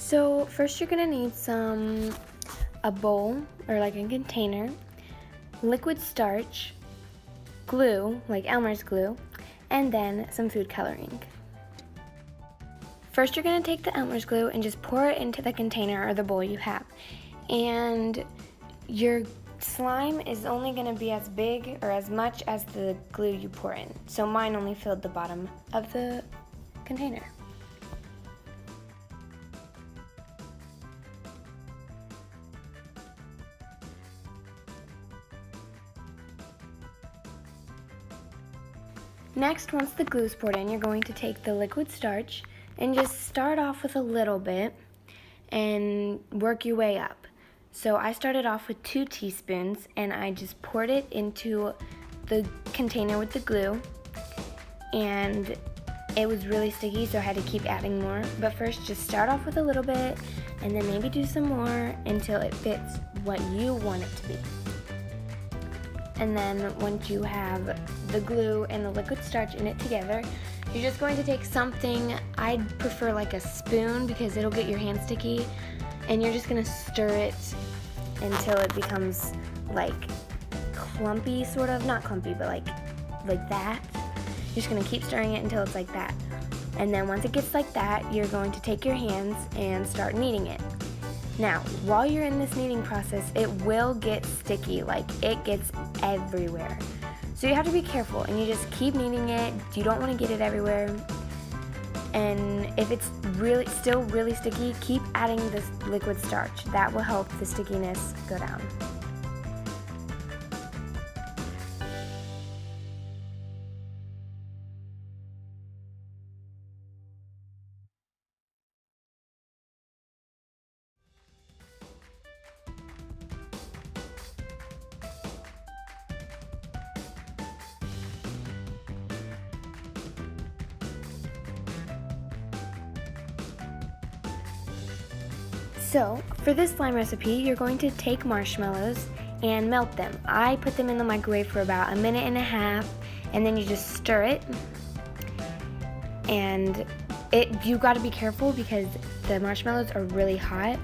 So first you're gonna need a bowl or like a container, liquid starch, glue, like Elmer's glue, and then some food coloring. First you're gonna take the Elmer's glue and just pour it into the container or the bowl you have. And your slime is only gonna be as big or as much as the glue you pour in. So mine only filled the bottom of the container. Next, once the glue is poured in, you're going to take the liquid starch and just start off with a little bit and work your way up. So I started off with 2 teaspoons and I just poured it into the container with the glue, and it was really sticky, so I had to keep adding more. But first, just start off with a little bit and then maybe do some more until it fits what you want it to be. And then once you have the glue and the liquid starch in it together, you're just going to take something, I'd prefer like a spoon because it'll get your hand sticky, and you're just gonna stir it until it becomes like clumpy, sort of, not clumpy, but like that. You're just gonna keep stirring it until it's like that. And then once it gets like that, you're going to take your hands and start kneading it. Now, while you're in this kneading process, it will get sticky, like it gets everywhere. So you have to be careful and you just keep kneading it. You don't want to get it everywhere. And if it's still really sticky, keep adding this liquid starch. That will help the stickiness go down. So, for this slime recipe, you're going to take marshmallows and melt them. I put them in the microwave for about 1.5 minutes, and then you just stir it. And you gotta be careful because the marshmallows are really hot.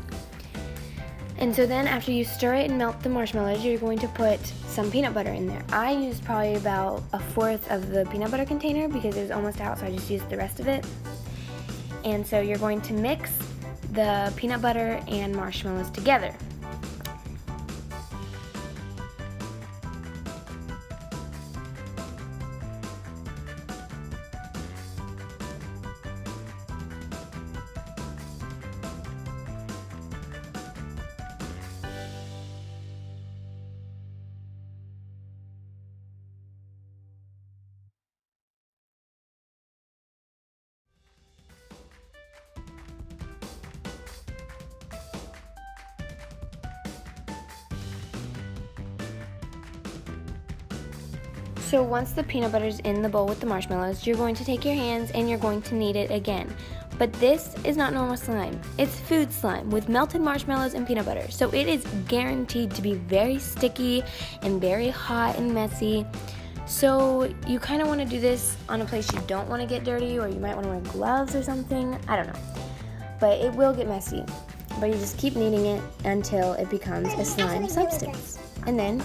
And so then after you stir it and melt the marshmallows, you're going to put some peanut butter in there. I used probably about 1/4 of the peanut butter container because it was almost out, so I just used the rest of it. And so you're going to mix the peanut butter and marshmallows together. So once the peanut butter's in the bowl with the marshmallows, you're going to take your hands and you're going to knead it again. But this is not normal slime. It's food slime with melted marshmallows and peanut butter. So it is guaranteed to be very sticky and very hot and messy. So you kind of want to do this on a place you don't want to get dirty, or you might want to wear gloves or something. I don't know. But it will get messy. But you just keep kneading it until it becomes a slime substance. And then,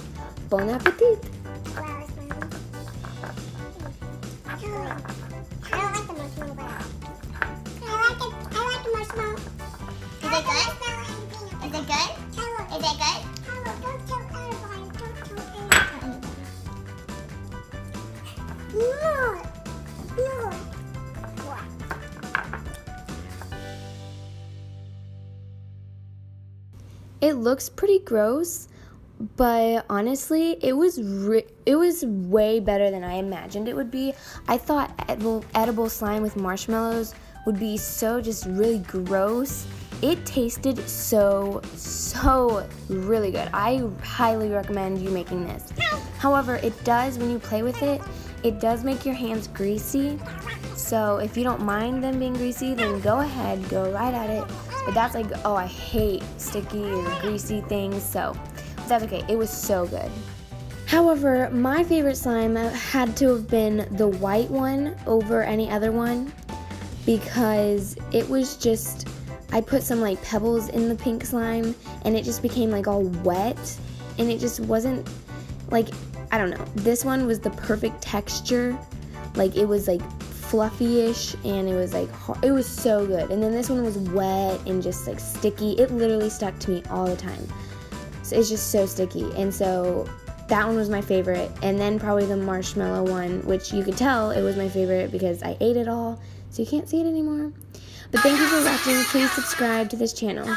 bon appetit! It looks pretty gross, but honestly, it was way better than I imagined it would be. I thought edible slime with marshmallows would be so just really gross. It tasted so really good. I highly recommend you making this. However, it does, when you play with it, it does make your hands greasy. So if you don't mind them being greasy, then go ahead, go right at it. But that's like, oh, I hate sticky or greasy things, so that's okay. It was so good. However, my favorite slime had to have been the white one over any other one because it was just I put some like pebbles in the pink slime, and it just became like all wet, and it just wasn't like, I don't know. This one was the perfect texture. Like it was like fluffy-ish, and it was like it was so good. And then this one was wet and just like sticky. It literally stuck to me all the time. So it's just so sticky. And so that one was my favorite. And then probably the marshmallow one, which you could tell it was my favorite because I ate it all. So you can't see it anymore. But thank you for watching. Please subscribe to this channel.